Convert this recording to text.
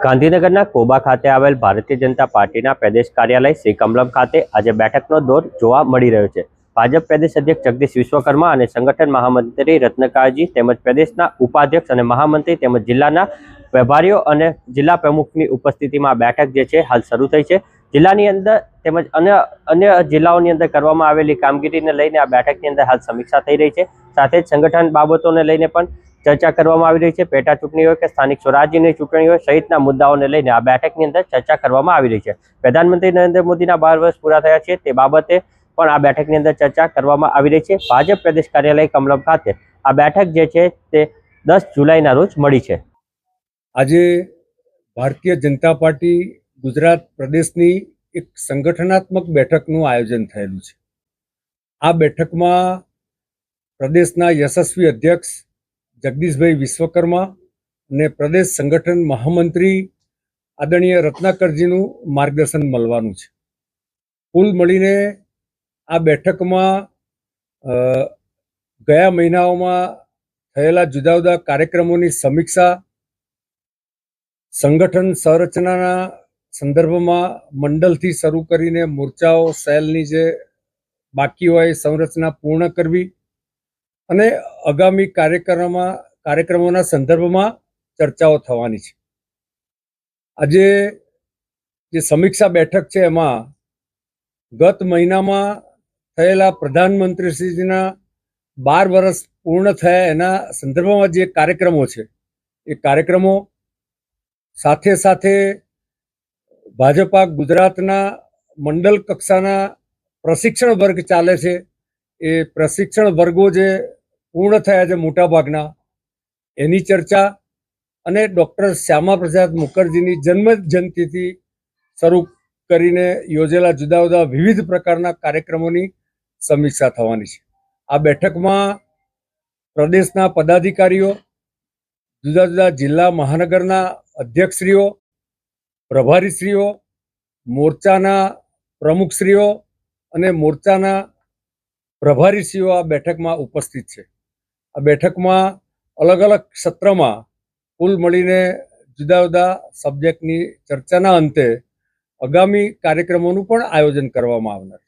ગાંધીનગરના કોબા ખાતે આવેલ ભારતીય જનતા પાર્ટીના પ્રદેશ કાર્યાલય શ્રી કમલમ ખાતે આજે બેઠકનો દોર જોવા મળી રહ્યો છે। ભાજપ પ્રદેશ અધ્યક્ષ જગદીશ વિશ્વકર્મા અને સંગઠન મહામંત્રી રત્નકાળજી તેમજ પ્રદેશના ઉપાધ્યક્ષ અને મહામંત્રી તેમજ જિલ્લાના પ્રભારીઓ અને જિલ્લા પ્રમુખની ઉપસ્થિતિમાં બેઠક જે છે હાલ શરૂ થઈ છે। જિલ્લાની અંદર તેમજ અન્ય જિલ્લાઓની અંદર કરવામાં આવેલી કામગીરીને લઈને આ બેઠકની અંદર હાલ સમીક્ષા થઈ રહી છે। સાથે જ સંગઠન બાબતોને લઈને પણ ચર્ચા કરવામાં આવી રહી છે। પેટા ચૂંટણી હોય કે સ્થાનિક સ્વરાજ્યની ચૂંટણી હોય સહિતના મુદ્દાઓને લઈને આ બેઠકની અંદર ચર્ચા કરવામાં આવી રહી છે। પ્રધાનમંત્રી નરેન્દ્ર મોદીના 12 વર્ષ પૂરા થયા છે તે બાબતે પણ આ બેઠકની અંદર ચર્ચા કરવામાં આવી રહી છે। ભાજપ પ્રદેશ કાર્યાલય કમલમ ખાતે આ બેઠક જે છે તે 10 જુલાઈના રોજ મળી છે। આજે ભારતીય જનતા પાર્ટી ગુજરાત પ્રદેશની એક સંગઠનાત્મક બેઠકનું આયોજન થયેલું છે। આ બેઠકમાં પ્રદેશના યશસ્વી અધ્યક્ષ જગદીશભાઈ વિશ્વકર્મા અને પ્રદેશ સંગઠન મહામંત્રી આદરણીય રત્નાકરજીનું માર્ગદર્શન મળવાનું છે। કુલ મળીને આ બેઠકમાં ગયા મહિનાઓમાં થયેલા જુદા જુદા કાર્યક્રમોની સમીક્ષા, સંગઠન સંરચનાના સંદર્ભમાં મંડળથી શરૂ કરીને મોરચાઓ સેલની જે બાકી હોય એ સંરચના પૂર્ણ કરવી અને આગામી કાર્યક્રમોના સંદર્ભમાં ચર્ચાઓ થવાની છે। આજે જે સમીક્ષા બેઠક છે એમાં ગત મહિનામાં થયેલા પ્રધાનમંત્રીશ્રીના 12 વર્ષ પૂર્ણ થયા એના સંદર્ભમાં જે કાર્યક્રમો છે એ કાર્યક્રમો, સાથે સાથે ભાજપા ગુજરાતના મંડળ કક્ષાના પ્રશિક્ષણ વર્ગ ચાલે છે એ પ્રશિક્ષણ વર્ગો જે પૂર્ણ થયા છે મોટાભાગના એની ચર્ચા અને ડૉક્ટર શ્યામા પ્રસાદ મુખર્જીની જન્મ જયંતિથી શરૂ કરીને યોજેલા જુદા જુદા વિવિધ પ્રકારના કાર્યક્રમોની સમીક્ષા થવાની છે। આ બેઠકમાં પ્રદેશના પદાધિકારીઓ, જુદા જુદા જિલ્લા મહાનગરના અધ્યક્ષશ્રીઓ, પ્રભારીશ્રીઓ, મોરચાના પ્રમુખશ્રીઓ અને મોરચાના પ્રભારીશ્રીઓ આ બેઠકમાં ઉપસ્થિત છે। આ બેઠકમાં અલગ અલગ સત્રમાં કુલ મળીને જુદા જુદા સબ્જેક્ટની ચર્ચાના અંતે આગામી કાર્યક્રમોનું પણ આયોજન કરવામાં આવનાર